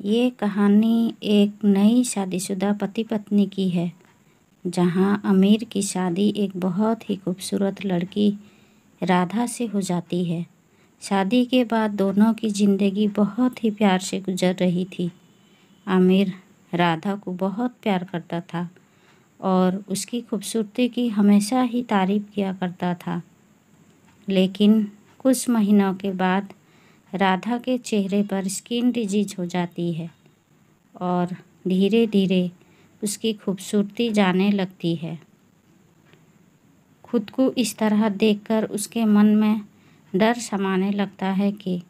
ये कहानी एक नई शादीशुदा पति पत्नी की है, जहाँ अमीर की शादी एक बहुत ही खूबसूरत लड़की राधा से हो जाती है। शादी के बाद दोनों की ज़िंदगी बहुत ही प्यार से गुजर रही थी। आमिर राधा को बहुत प्यार करता था और उसकी खूबसूरती की हमेशा ही तारीफ़ किया करता था। लेकिन कुछ महीनों के बाद राधा के चेहरे पर स्किन डिजीज हो जाती है और धीरे धीरे उसकी खूबसूरती जाने लगती है। खुद को इस तरह देखकर उसके मन में डर समाने लगता है कि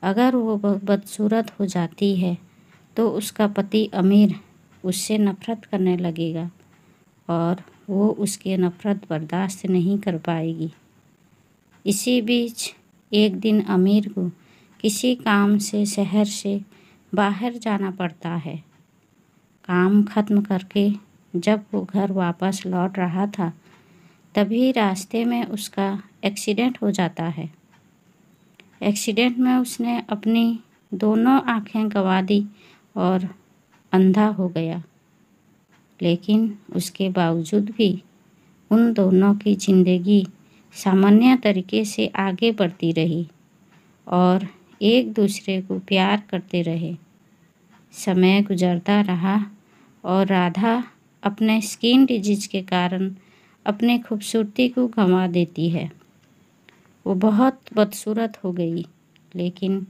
अगर वो बदसूरत हो जाती है तो उसका पति अमीर उससे नफ़रत करने लगेगा और वो उसकी नफ़रत बर्दाश्त नहीं कर पाएगी। इसी बीच एक दिन अमीर को किसी काम से शहर से बाहर जाना पड़ता है। काम ख़त्म करके जब वो घर वापस लौट रहा था, तभी रास्ते में उसका एक्सीडेंट हो जाता है। एक्सीडेंट में उसने अपनी दोनों आँखें गंवा दी और अंधा हो गया। लेकिन उसके बावजूद भी उन दोनों की ज़िंदगी सामान्य तरीके से आगे बढ़ती रही और एक दूसरे को प्यार करते रहे। समय गुजरता रहा और राधा अपने स्किन डिजीज के कारण अपनी खूबसूरती को गंवा देती है। वो बहुत बदसूरत हो गई, लेकिन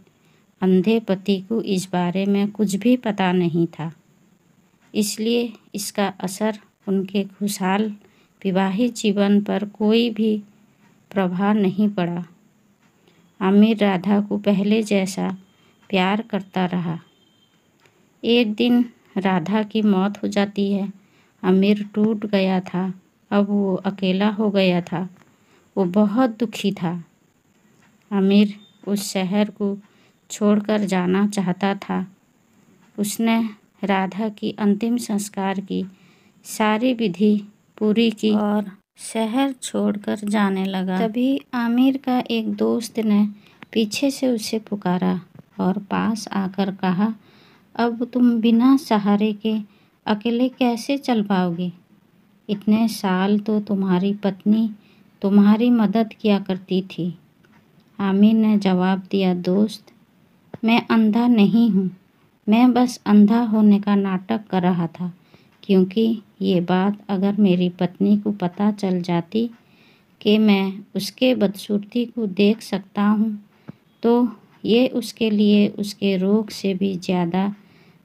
अंधे पति को इस बारे में कुछ भी पता नहीं था। इसलिए इसका असर उनके खुशहाल विवाहित जीवन पर कोई भी प्रभाव नहीं पड़ा। आमिर राधा को पहले जैसा प्यार करता रहा। एक दिन राधा की मौत हो जाती है। आमिर टूट गया था। अब वो अकेला हो गया था। वो बहुत दुखी था। आमिर उस शहर को छोड़कर जाना चाहता था। उसने राधा की अंतिम संस्कार की सारी विधि पूरी की और शहर छोड़कर जाने लगा। तभी आमिर का एक दोस्त ने पीछे से उसे पुकारा और पास आकर कहा, अब तुम बिना सहारे के अकेले कैसे चल पाओगे? इतने साल तो तुम्हारी पत्नी तुम्हारी मदद किया करती थी। आमिर ने जवाब दिया, दोस्त, मैं अंधा नहीं हूँ। मैं बस अंधा होने का नाटक कर रहा था, क्योंकि ये बात अगर मेरी पत्नी को पता चल जाती कि मैं उसके बदसूरती को देख सकता हूँ, तो ये उसके लिए उसके रोग से भी ज़्यादा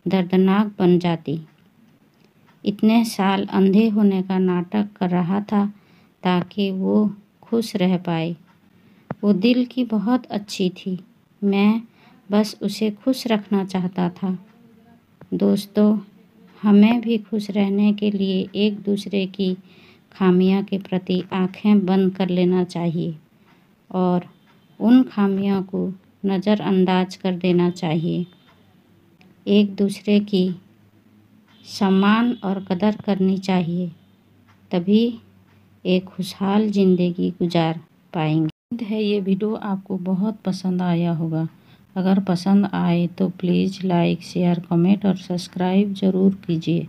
दर्दनाक बन जाती। इतने साल अंधे होने का नाटक कर रहा था ताकि वो खुश रह पाए। वो दिल की बहुत अच्छी थी। मैं बस उसे खुश रखना चाहता था। दोस्तों, हमें भी खुश रहने के लिए एक दूसरे की खामियों के प्रति आंखें बंद कर लेना चाहिए और उन खामियों को नज़रअंदाज कर देना चाहिए। एक दूसरे की सम्मान और कदर करनी चाहिए, तभी एक खुशहाल ज़िंदगी गुजार पाएंगे। उम्मीद है ये वीडियो आपको बहुत पसंद आया होगा। अगर पसंद आए तो प्लीज़ लाइक, शेयर, कमेंट और सब्सक्राइब ज़रूर कीजिए।